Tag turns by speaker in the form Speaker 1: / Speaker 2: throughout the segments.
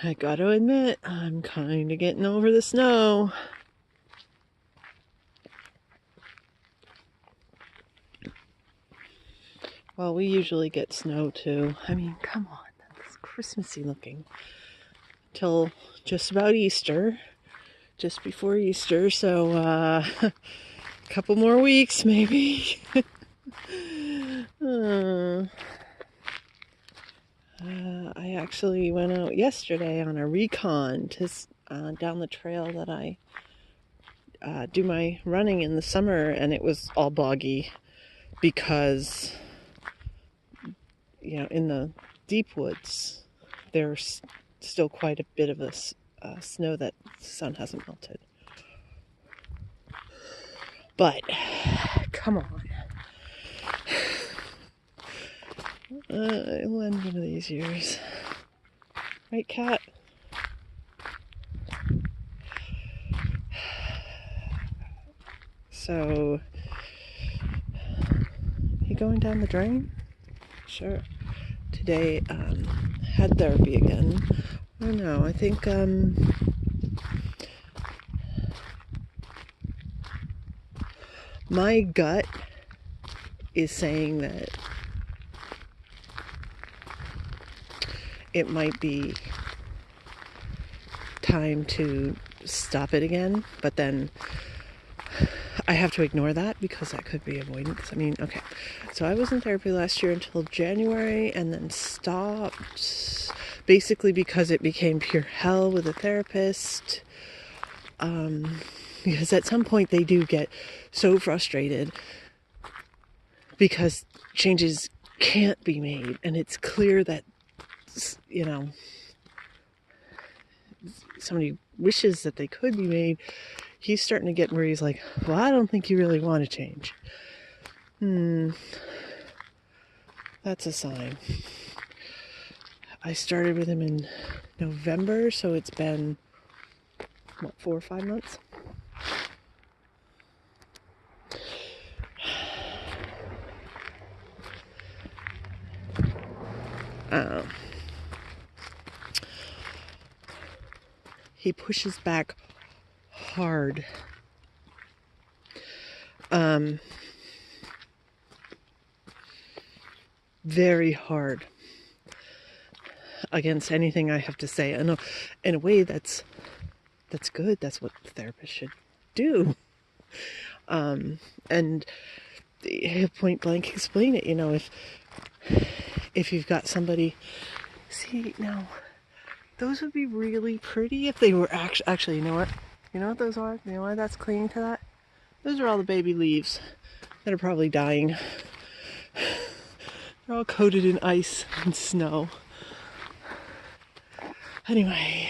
Speaker 1: I gotta admit, I'm kind of getting over the snow. Well, we usually get snow too. I mean, come on, that's Christmassy looking. Till just about Easter, just before Easter, so a couple more weeks maybe. I actually went out yesterday on a recon to down the trail that I do my running in the summer, and it was all boggy because, in the deep woods, there's still quite a bit of this snow that the sun hasn't melted. But, come on. It'll end one of these years. Right, Cat? So, you going down the drain? Sure. Today, had therapy again. I don't know, I think, my gut is saying that it might be time to stop it again, but then I have to ignore that because that could be avoidance. I mean, okay, so I was in therapy last year until January and then stopped basically because it became pure hell with a therapist. Because at some point they do get so frustrated because changes can't be made, and it's clear that somebody wishes that they could be made. He's starting to get where he's like, well, I don't think you really want to change. That's a sign. I started with him in November, so it's been 4 or 5 months. He pushes back hard. Very hard against anything I have to say. I know, in a way that's good. That's what the therapist should do. And he'll point blank explain it. If you've got somebody, see now, those would be really pretty if they were actually. You know what those are? You know why that's clinging to that? Those are all the baby leaves that are probably dying. They're all coated in ice and snow. Anyway,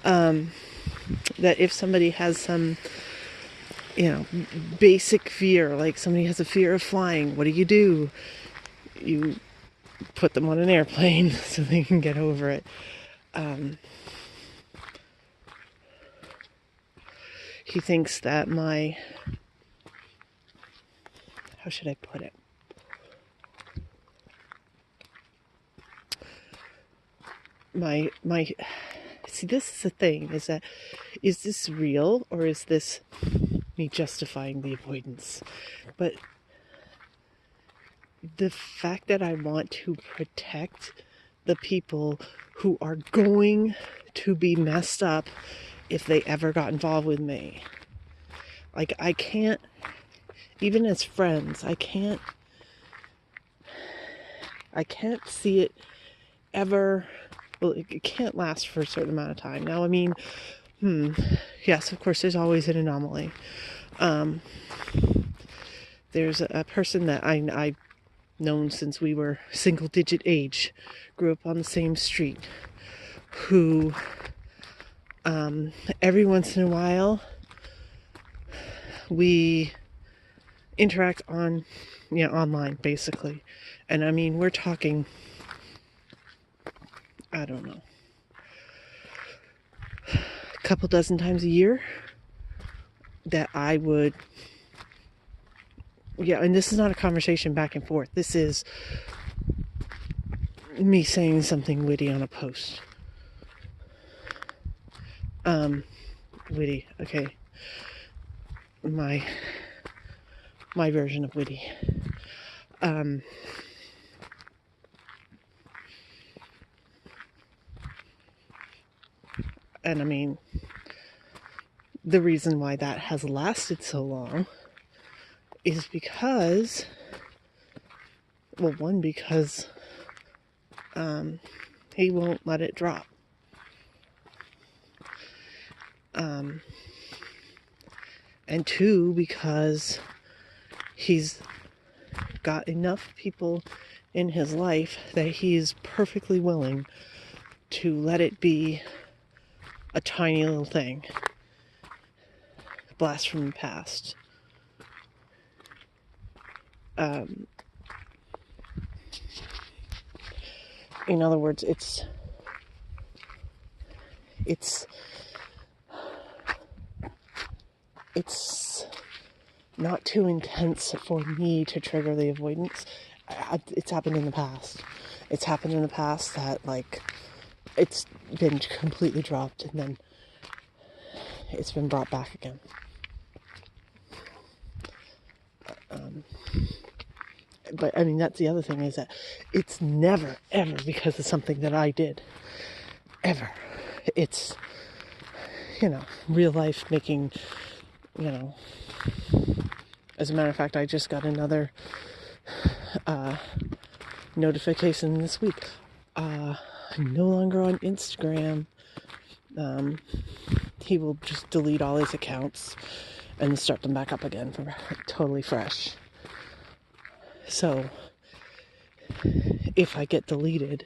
Speaker 1: that if somebody has some, basic fear, like somebody has a fear of flying, what do? You put them on an airplane so they can get over it. He thinks that how should I put it? See, this is the thing, is this real or is this me justifying the avoidance? But the fact that I want to protect the people who are going to be messed up if they ever got involved with me. Like, I can't, even as friends, I can't see it ever. Well, it can't last for a certain amount of time. Now, I mean, yes, of course, there's always an anomaly. There's a person that I've known since we were single-digit age, grew up on the same street, who every once in a while we interact online, basically. And I mean, we're talking, I don't know, a couple dozen times a year that I would, and this is not a conversation back and forth. This is me saying something witty on a post. Witty, okay. My version of witty. And I mean, the reason why that has lasted so long is because, well, one, because he won't let it drop. And two, because he's got enough people in his life that he's perfectly willing to let it be a tiny little thing. Blast from the past. In other words, it's not too intense for me to trigger the avoidance. It's happened in the past. It's happened in the past that, like, it's been completely dropped and then it's been brought back again. But I mean, that's the other thing, is that it's never, ever because of something that I did. Ever. It's, real life making, as a matter of fact, I just got another notification this week. I'm no longer on Instagram. He will just delete all his accounts and start them back up again for totally fresh. So, if I get deleted,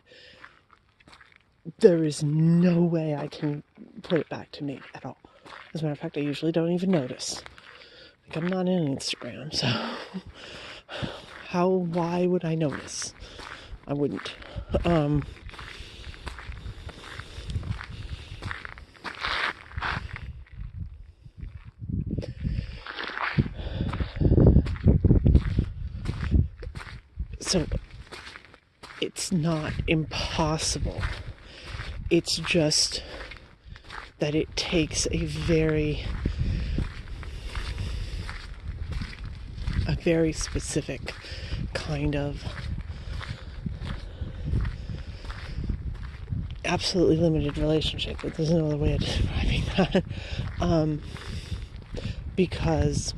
Speaker 1: there is no way I can put it back to me at all. As a matter of fact, I usually don't even notice. Like, I'm not in Instagram, so why would I notice? I wouldn't. So, it's not impossible. It's just that it takes a very specific kind of absolutely limited relationship. But there's no other way of describing that. Because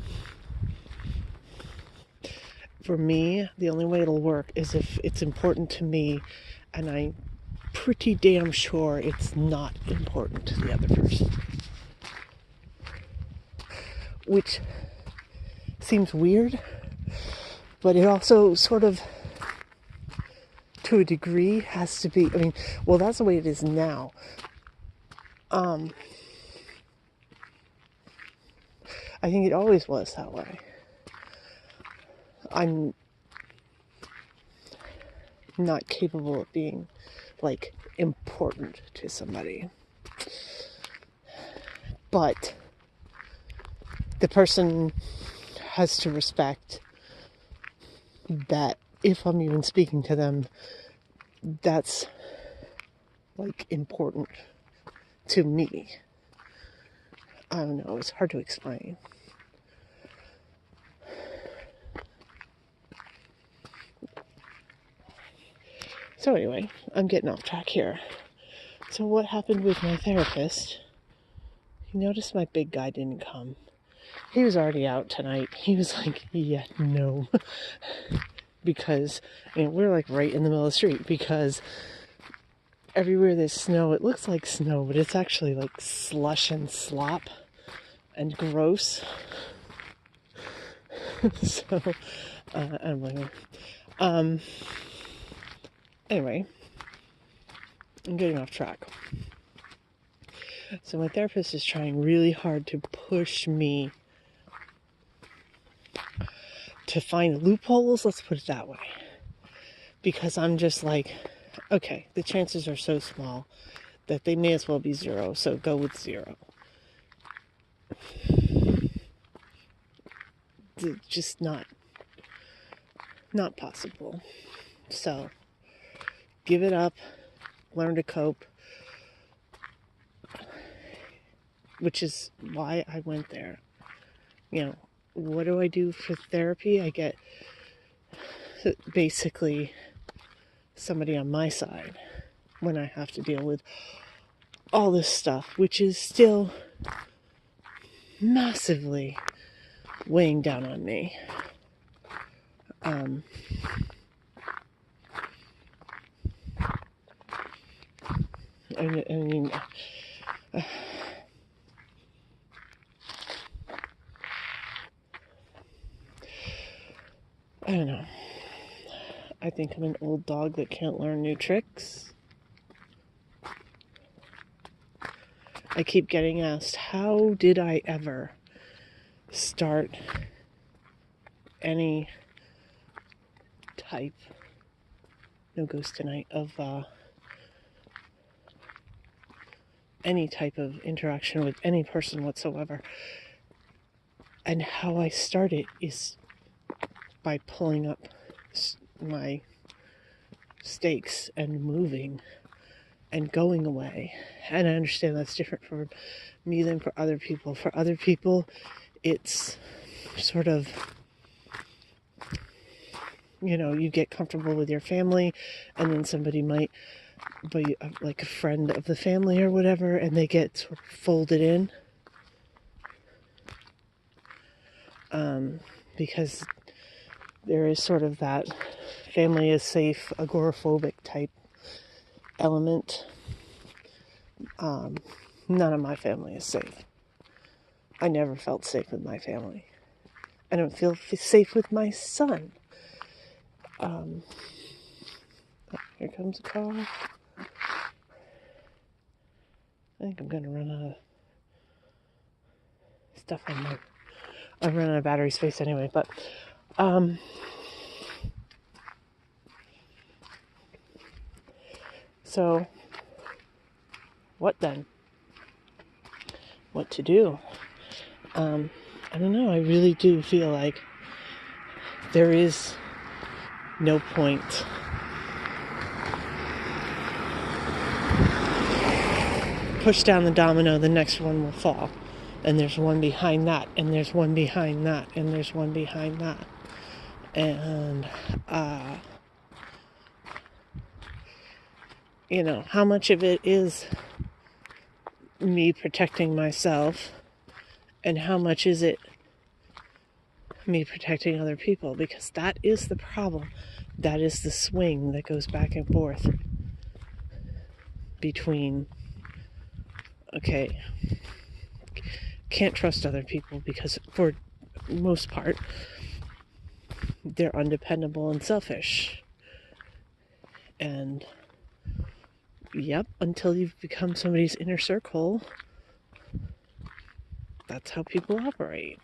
Speaker 1: for me, the only way it'll work is if it's important to me and I'm pretty damn sure it's not important to the other person. Which seems weird, but it also sort of, to a degree, has to be. I mean, well, that's the way it is now. I think it always was that way. I'm not capable of being, like, important to somebody. But the person has to respect that if I'm even speaking to them, that's, like, important to me. I don't know, it's hard to explain. So anyway, I'm getting off track here. So what happened with my therapist? He noticed my big guy didn't come. He was already out tonight. He was like, yeah, no. Because, we're like right in the middle of the street, because everywhere there's snow, it looks like snow, but it's actually like slush and slop and gross. So, I don't blame him. Anyway, I'm getting off track. So my therapist is trying really hard to push me to find loopholes, let's put it that way. Because I'm just like, okay, the chances are so small that they may as well be zero, so go with zero. It's just not possible. So give it up, learn to cope, which is why I went there. You know, what do I do for therapy? I get basically somebody on my side when I have to deal with all this stuff, which is still massively weighing down on me. I mean, I don't know. I think I'm an old dog that can't learn new tricks. I keep getting asked, how did I ever start any type, no ghost tonight, of any type of interaction with any person whatsoever. And how I started is by pulling up my stakes and moving and going away. And I understand that's different for me than for other people. For other people, it's sort of, you know, you get comfortable with your family, and then somebody might be like a friend of the family or whatever, and they get sort of folded in. Because there is sort of that family is safe, agoraphobic type element. None of my family is safe. I never felt safe with my family. I don't feel safe with my son. Here comes a car. I think I'm gonna run out of stuff on my... I'm running out of battery space anyway, but so what then? What to do? I don't know. I really do feel like there is no point push down the domino, the next one will fall. And there's one behind that, and there's one behind that, and there's one behind that. And, you know, how much of it is me protecting myself, and how much is it me protecting other people? Because that is the problem. That is the swing that goes back and forth between, okay, can't trust other people because for most part they're undependable and selfish. And yep, until you've become somebody's inner circle, that's how people operate.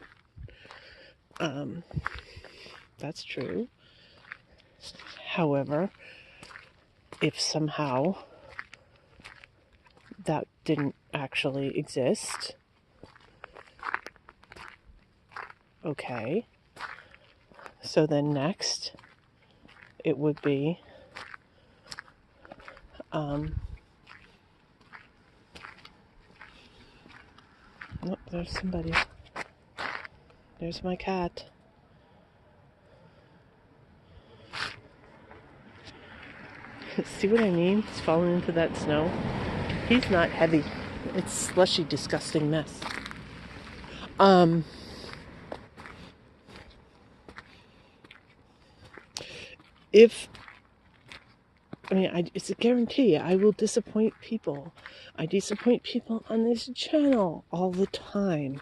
Speaker 1: That's true. However, if somehow that didn't actually exist, okay, so then next it would be oh, there's somebody. There's my cat. See what I mean? He's falling into that snow. He's not heavy. It's slushy, disgusting mess. It's a guarantee. I will disappoint people. I disappoint people on this channel all the time.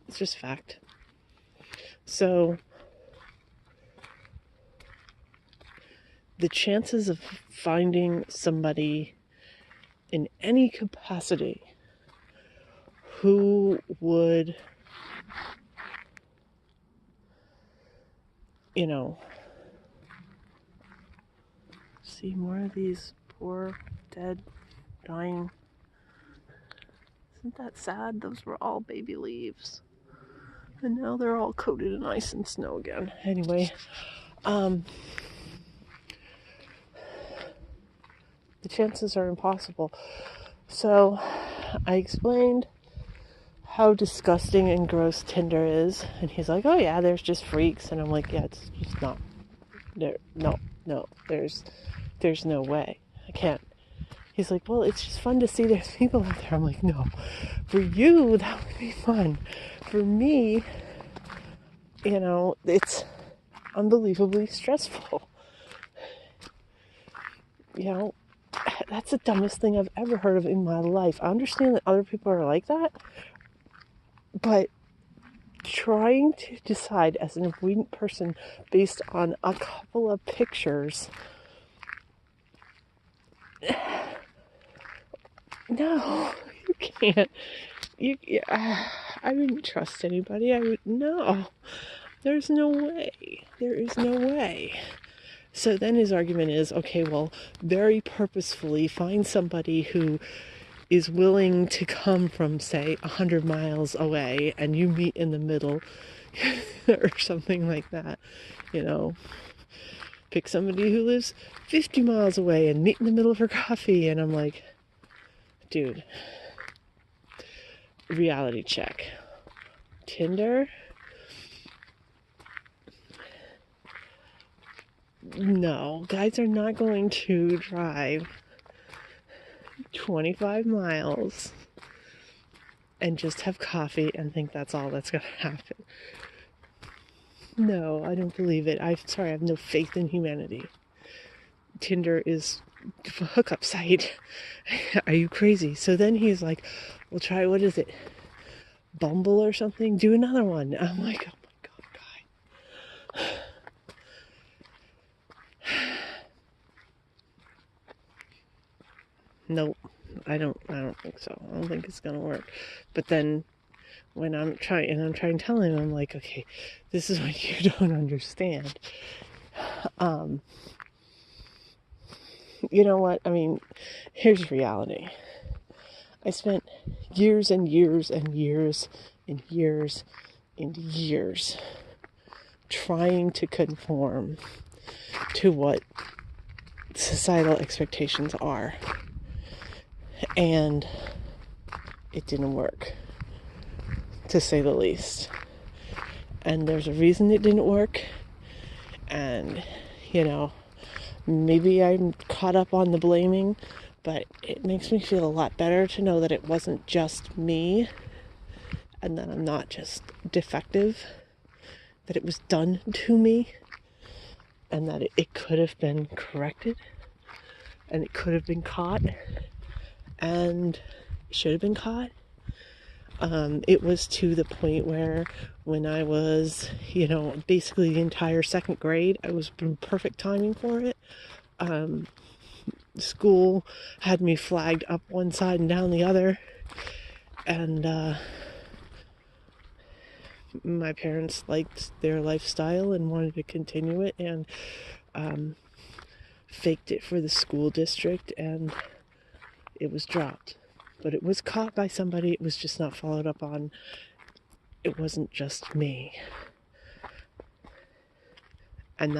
Speaker 1: It's just fact. So, the chances of finding somebody in any capacity who would, you know, see more of these poor, dead, dying. Isn't that sad? Those were all baby leaves. And now they're all coated in ice and snow again. Anyway, The chances are impossible. So I explained how disgusting and gross Tinder is, and he's like, oh yeah, there's just freaks. And I'm like, yeah, it's just not there. No, there's no way. I can't. He's like, well, it's just fun to see there's people out there. I'm like, no, for you that would be fun. For me, it's unbelievably stressful. That's the dumbest thing I've ever heard of in my life. I understand that other people are like that, but trying to decide as an avoidant person based on a couple of pictures, no, you can't. I wouldn't trust anybody. No, there's no way. There is no way. So then his argument is, okay, well, very purposefully find somebody who is willing to come from, say, 100 miles away, and you meet in the middle, or something like that. Pick somebody who lives 50 miles away and meet in the middle for coffee. And I'm like, dude, reality check. Tinder? No, guys are not going to drive 25 miles and just have coffee and think that's all that's going to happen. No, I don't believe it. I have no faith in humanity. Tinder is a hookup site. Are you crazy? So then he's like, well, try, what is it? Bumble or something? Do another one. I'm like, oh my God, guy. Nope. I don't think so. I don't think it's gonna work. But then when I'm trying to tell him, I'm like, okay, this is what you don't understand. You know what? I mean, here's reality. I spent years and years and years and years and years trying to conform to what societal expectations are. And it didn't work, to say the least. And there's a reason it didn't work. And, maybe I'm caught up on the blaming, but it makes me feel a lot better to know that it wasn't just me and that I'm not just defective, that it was done to me, and that it could have been corrected, and it could have been caught, and should have been caught. It was to the point where when I was, basically the entire second grade, I was in perfect timing for it. School had me flagged up one side and down the other. And my parents liked their lifestyle and wanted to continue it, and faked it for the school district, and it was dropped. But it was caught by somebody. It was just not followed up on. It wasn't just me. And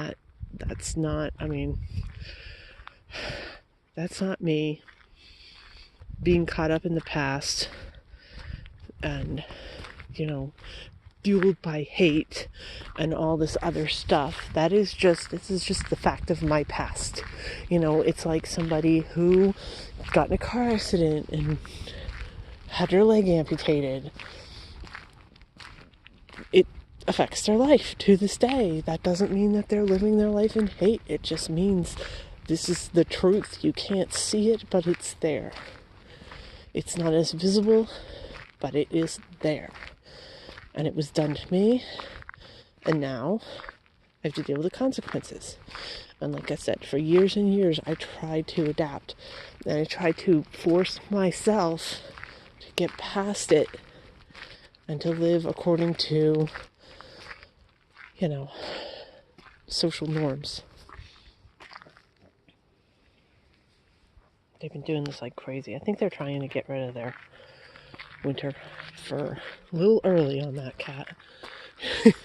Speaker 1: that's not me being caught up in the past and, fueled by hate and all this other stuff. This is just the fact of my past. It's like somebody who got in a car accident and had their leg amputated. It affects their life to this day. That doesn't mean that they're living their life in hate. It just means this is the truth. You can't see it, but it's there. It's not as visible, but it is there. And it was done to me, and now I have to deal with the consequences. And like I said, for years and years, I tried to adapt, and I tried to force myself to get past it and to live according to, social norms. They've been doing this like crazy. I think they're trying to get rid of their winter fur a little early on that cat.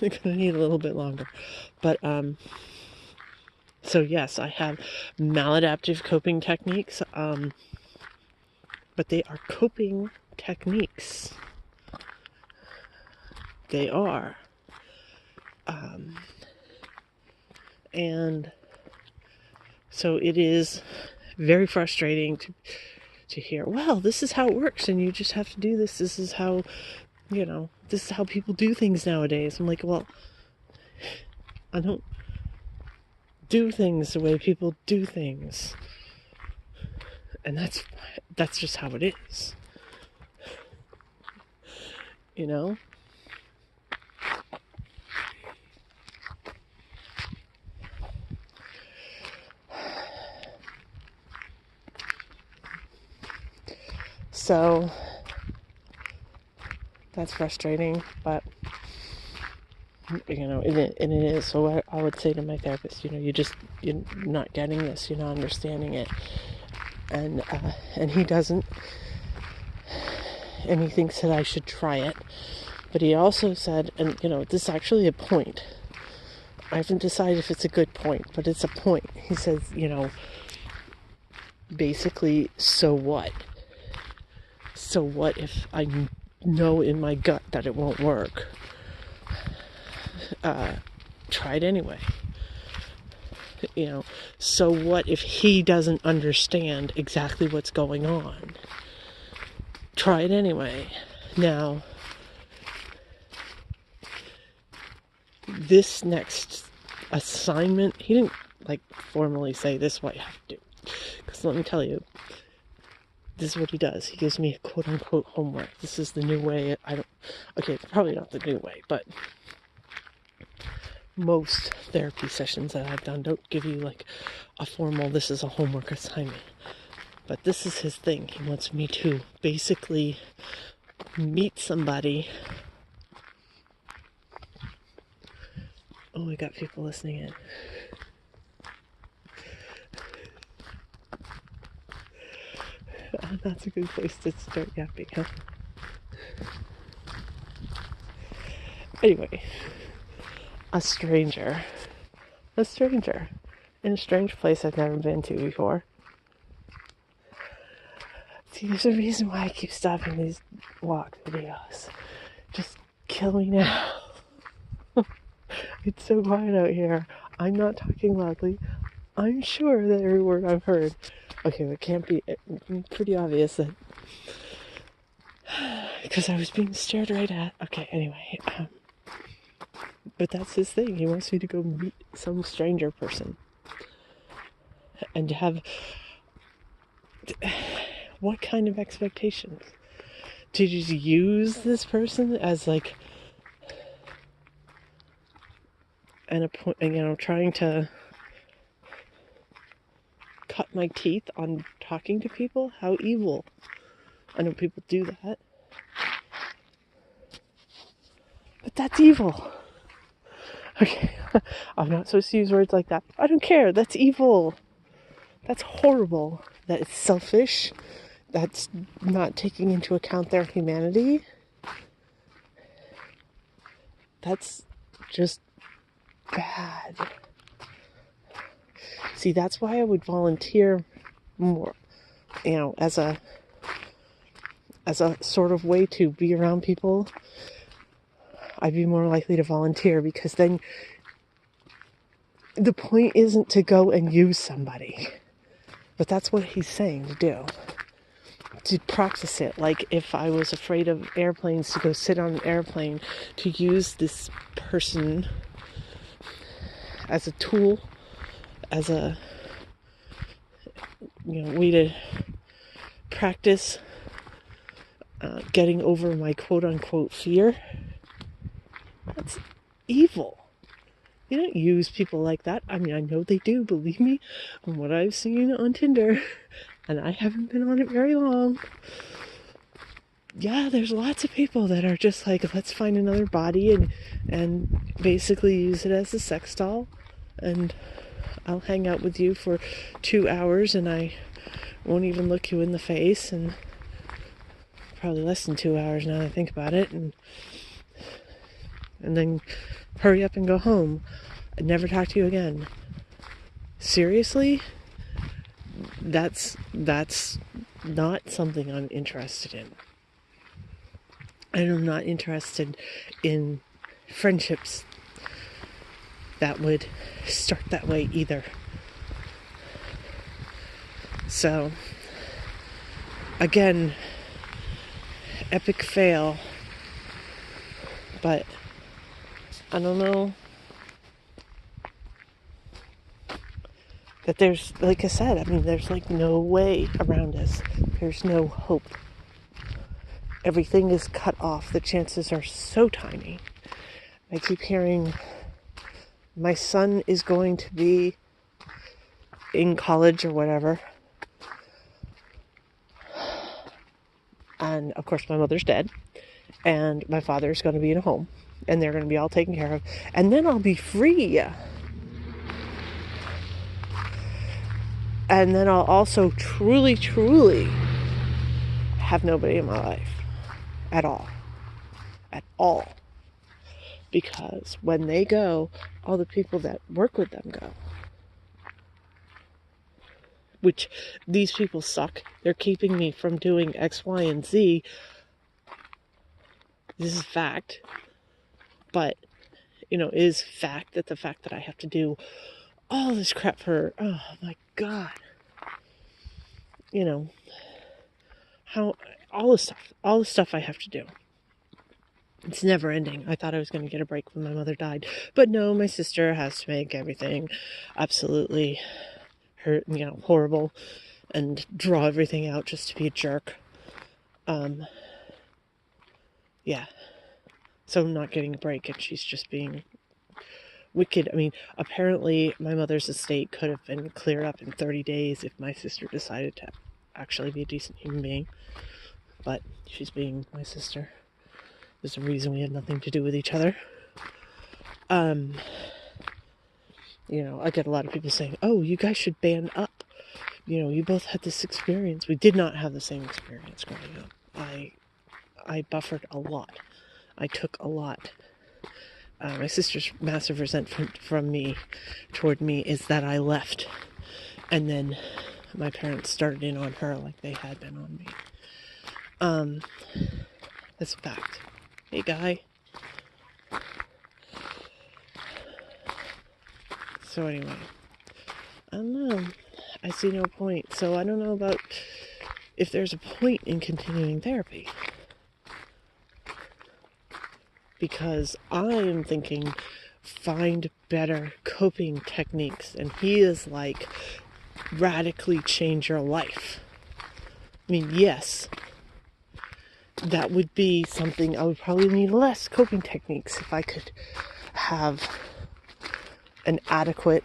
Speaker 1: They're gonna need a little bit longer. But So yes, I have maladaptive coping techniques, but they are coping techniques. They are. And so it is very frustrating to hear, well, this is how it works and you just have to do this. This is how, this is how people do things nowadays. I'm like, well, I don't do things the way people do things. And that's just how it is. You know? So that's frustrating, but it is. So I would say to my therapist, you're not getting this, you're not understanding it, and he doesn't, and he thinks that I should try it, but he also said, and this is actually a point. I haven't decided if it's a good point, but it's a point. He says, basically, so what? So what if I know in my gut that it won't work? Try it anyway. So what if he doesn't understand exactly what's going on? Try it anyway. Now, this next assignment, he didn't formally say this is what you have to do. Because let me tell you, this is what he does. He gives me a quote-unquote homework. This is the new way. It's probably not the new way, but most therapy sessions that I've done don't give you a formal, this is a homework assignment. But this is his thing. He wants me to basically meet somebody. Oh, we got people listening in. That's a good place to start yapping, huh? Anyway, a stranger in a strange place I've never been to before. See, there's a reason why I keep stopping these walk videos. Just kill me now. It's so quiet out here. I'm not talking loudly. I'm sure that every word I've heard. Okay, it can't be pretty obvious that because I was being stared right at. Okay, anyway, but that's his thing. He wants me to go meet some stranger person and to have what kind of expectations? To just use this person as trying to cut my teeth on talking to people? How evil. I know people do that. But that's evil. Okay, I'm not supposed to use words like that. I don't care. That's evil. That's horrible. That is selfish. That's not taking into account their humanity. That's just bad. See, that's why I would volunteer more, as a sort of way to be around people. I'd be more likely to volunteer, because then the point isn't to go and use somebody. But that's what he's saying to do. To practice it. Like if I was afraid of airplanes, to go sit on an airplane, to use this person as a tool, as a way to practice getting over my quote-unquote fear. That's evil. You don't use people like that. I mean, I know they do, believe me, from what I've seen on Tinder, and I haven't been on it very long. Yeah, there's lots of people that are just let's find another body and basically use it as a sex doll, and I'll hang out with you for 2 hours and I won't even look you in the face, and probably less than 2 hours now that I think about it, and then hurry up and go home and never talk to you again. seriously, that's not something I'm interested in. And I'm not interested in friendships that would start that way either. So, again, epic fail. But I don't know that there's, like I said, I mean, there's like no way around us. There's no hope. Everything is cut off. The chances are so tiny. I keep hearing my son is going to be in college or whatever. And of course my mother's dead. And my father's going to be in a home. And they're going to be all taken care of. And then I'll be free. And then I'll also truly, truly have nobody in my life. At all. At all. Because when they go, all the people that work with them go. Which, these people suck. They're keeping me from doing X, Y, and Z. This is fact. But, it is fact that the fact that I have to do all this crap for, oh my God. How, all the stuff I have to do. It's never ending. I thought I was going to get a break when my mother died. But no, my sister has to make everything absolutely horrible and draw everything out just to be a jerk. Yeah. So I'm not getting a break and she's just being wicked. I mean, apparently my mother's estate could have been cleared up in 30 days if my sister decided to actually be a decent human being. But she's being my sister. There's a reason we had nothing to do with each other. I get a lot of people saying, oh, you guys should band up. You both had this experience. We did not have the same experience growing up. I buffered a lot. I took a lot. My sister's massive resentment toward me is that I left. And then my parents started in on her like they had been on me. That's a fact. Hey, guy. So anyway, I don't know. I see no point. So I don't know about if there's a point in continuing therapy. Because I am thinking, find better coping techniques. And he is like, radically change your life. I mean, yes, that would be something. I would probably need less coping techniques if I could have an adequate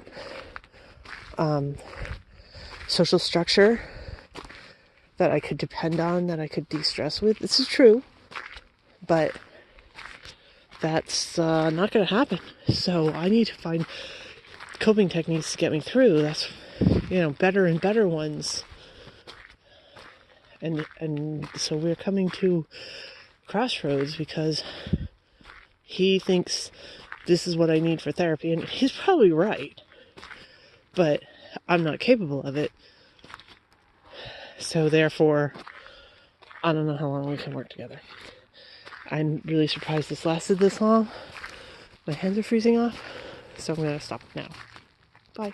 Speaker 1: social structure that I could depend on, that I could de-stress with. This is true, but that's not going to happen. So I need to find coping techniques to get me through. That's, better and better ones. And so we're coming to crossroads because he thinks this is what I need for therapy, and he's probably right, but I'm not capable of it. So therefore, I don't know how long we can work together. I'm really surprised this lasted this long. My hands are freezing off, so I'm going to stop now. Bye.